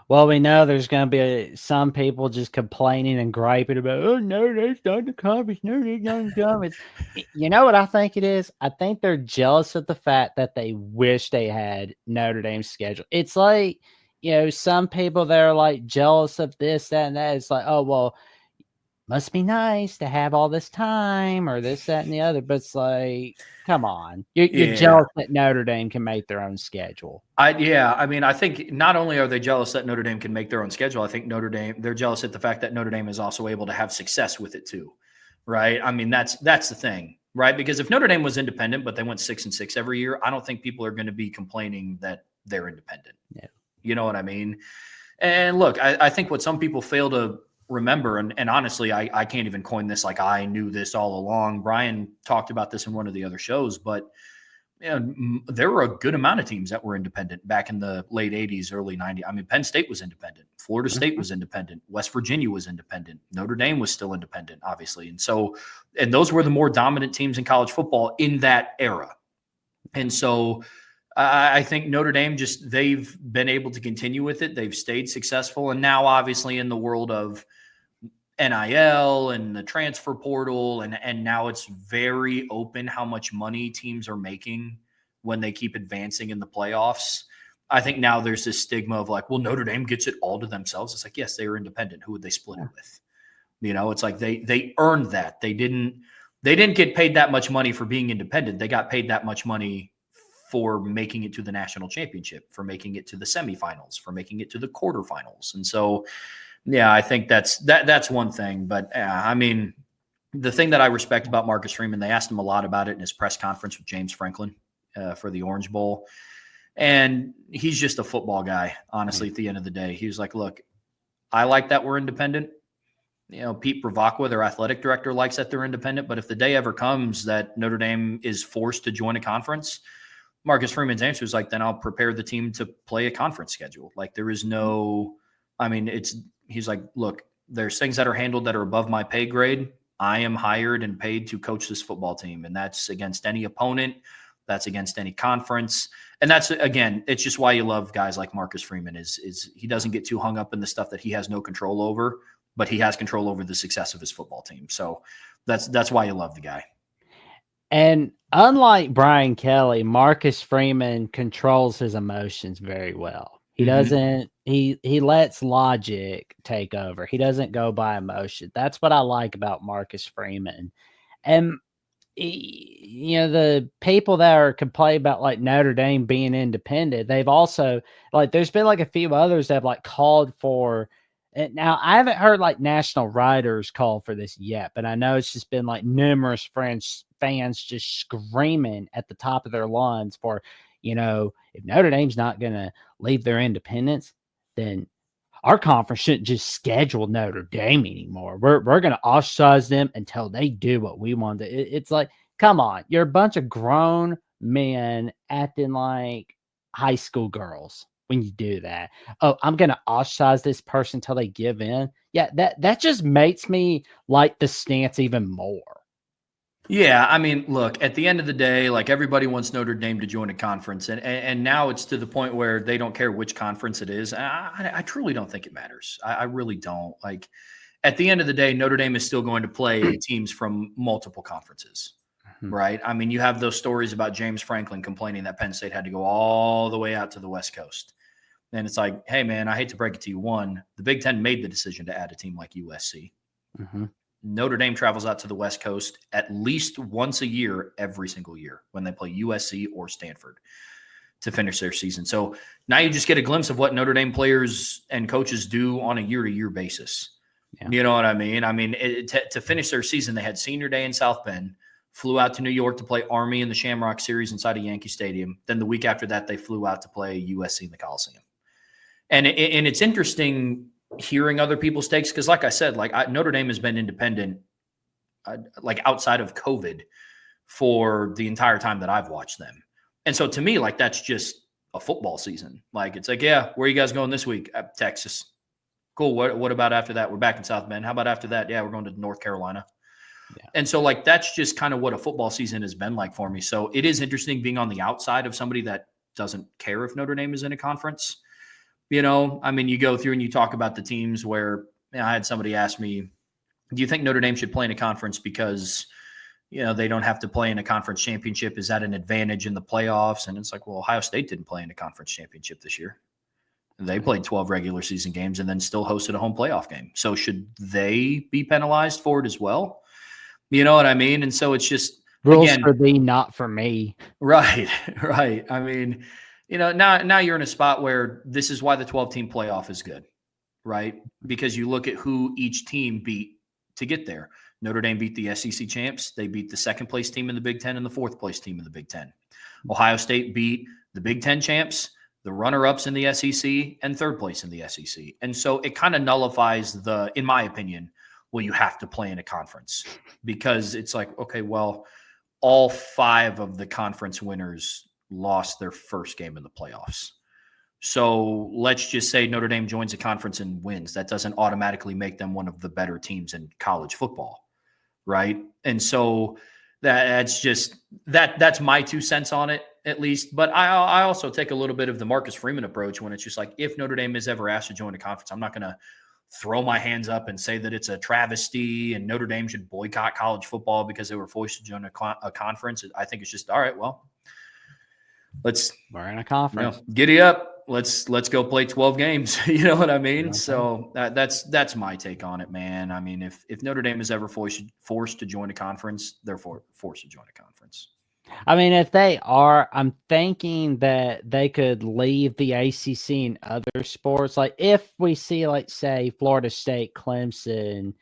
Well, we know there's going to be some people just complaining and griping about, oh, no, that's not the conference. No, that's not the conference. You know what I think it is? I think they're jealous of the fact that they wish they had Notre Dame's schedule. It's like, some people that are like jealous of this, that, and that. It's like, oh, well, must be nice to have all this time or this, that, and the other. But it's like, come on. You're Yeah. jealous that Notre Dame can make their own schedule. I mean, I think not only are they jealous that Notre Dame can make their own schedule, I think they're jealous at the fact that Notre Dame is also able to have success with it too, right? I mean, that's the thing, right? Because if Notre Dame was independent, but they went 6-6 every year, I don't think people are going to be complaining that they're independent. Yeah. You know what I mean? And look, I think what some people fail to remember, and honestly, I can't even coin this like I knew this all along. Brian talked about this in one of the other shows, but there were a good amount of teams that were independent back in the late 80s, early 90s. I mean, Penn State was independent. Florida State was independent. West Virginia was independent. Notre Dame was still independent, obviously. And those were the more dominant teams in college football in that era. And so I think Notre Dame they've been able to continue with it. They've stayed successful. And now, obviously, in the world of NIL and the transfer portal, and now it's very open how much money teams are making when they keep advancing in the playoffs. I think now there's this stigma of like, well, Notre Dame gets it all to themselves. It's like, yes, they were independent. Who would they split it with? It's like they earned that. They didn't get paid that much money for being independent. They got paid that much money for making it to the national championship, for making it to the semifinals, for making it to the quarterfinals. And so yeah, I think that's one thing. But I mean, the thing that I respect about Marcus Freeman, they asked him a lot about it in his press conference with James Franklin for the Orange Bowl. And he's just a football guy, honestly, at the end of the day. He was like, look, I like that we're independent. Pete Bravacqua, their athletic director, likes that they're independent. But if the day ever comes that Notre Dame is forced to join a conference, Marcus Freeman's answer is like, then I'll prepare the team to play a conference schedule. Like there is no, I mean, he's like, look, there's things that are handled that are above my pay grade. I am hired and paid to coach this football team. And that's against any opponent. That's against any conference. And that's, again, it's just why you love guys like Marcus Freeman is he doesn't get too hung up in the stuff that he has no control over, but he has control over the success of his football team. So that's why you love the guy. And unlike Brian Kelly, Marcus Freeman controls his emotions very well. He doesn't, he lets logic take over. He doesn't go by emotion. That's what I like about Marcus Freeman. And, the people that are complaining about like Notre Dame being independent, they've also like, there's been like a few others that have like called for. And now I haven't heard like national writers call for this yet, but I know it's just been like numerous French fans just screaming at the top of their lungs for, if Notre Dame's not going to leave their independence, then our conference shouldn't just schedule Notre Dame anymore. We're going to ostracize them until they do what we want to. It's like, come on, you're a bunch of grown men acting like high school girls when you do that. Oh, I'm going to ostracize this person until they give in. Yeah, that just makes me like the stance even more. Yeah, I mean, look, at the end of the day, like everybody wants Notre Dame to join a conference, and now it's to the point where they don't care which conference it is. I truly don't think it matters. I really don't. Like, at the end of the day, Notre Dame is still going to play teams from multiple conferences, right? I mean, you have those stories about James Franklin complaining that Penn State had to go all the way out to the West Coast. And it's like, hey, man, I hate to break it to you. One, the Big Ten made the decision to add a team like USC. Notre Dame travels out to the West Coast at least once a year, every single year, when they play USC or Stanford to finish their season. So now you just get a glimpse of what Notre Dame players and coaches do on a year-to-year basis. Yeah. You know what I mean? I mean, to finish their season, they had Senior Day in South Bend, flew out to New York to play Army in the Shamrock Series inside of Yankee Stadium. Then the week after that, they flew out to play USC in the Coliseum. And it's interesting hearing other people's takes because, like I said, Notre Dame has been independent, like outside of COVID, for the entire time that I've watched them. And so to me, like that's just a football season. Like it's like, yeah, where are you guys going this week? Texas. Cool. What about after that? We're back in South Bend. How about after that? Yeah, we're going to North Carolina. Yeah. And so like that's just kind of what a football season has been like for me. So it is interesting being on the outside of somebody that doesn't care if Notre Dame is in a conference. You know, I mean, you go through and you talk about the teams where I had somebody ask me, do you think Notre Dame should play in a conference because, they don't have to play in a conference championship? Is that an advantage in the playoffs? And it's like, well, Ohio State didn't play in a conference championship this year. They played 12 regular season games and then still hosted a home playoff game. So should they be penalized for it as well? You know what I mean? And so it's just, Rules again, for thee, not for me. right, right. I mean, now you're in a spot where this is why the 12-team playoff is good, right? Because you look at who each team beat to get there. Notre Dame beat the SEC champs. They beat the second place team in the Big Ten and the fourth place team in the Big Ten. Ohio State beat the Big Ten champs, the runner-ups in the SEC, and third place in the SEC. And so it kind of nullifies in my opinion, well, you have to play in a conference, because it's like, okay, well, all 5 of the conference winners lost their first game in the playoffs. So let's just say Notre Dame joins a conference and wins. That doesn't automatically make them one of the better teams in college football, right? And so that's my 2 cents on it, at least. But I also take a little bit of the Marcus Freeman approach when it's just like, if Notre Dame is ever asked to join a conference, I'm not going to throw my hands up and say that it's a travesty and Notre Dame should boycott college football because they were forced to join a conference. I think it's just, all right, well, we're in a conference. Giddy up. Let's go play 12 games. You know what I mean? So that's my take on it, man. I mean, if Notre Dame is ever forced to join a conference, they're forced to join a conference. I mean, if they are, I'm thinking that they could leave the ACC and other sports. Like if we see, like, say, Florida State, Clemson,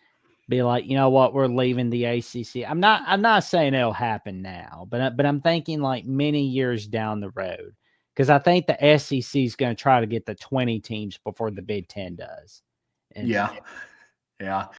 be like, you know what, we're leaving the ACC. I'm not saying it'll happen now, but I'm thinking like many years down the road, because I think the SEC is going to try to get the 20 teams before the Big Ten does. And yeah.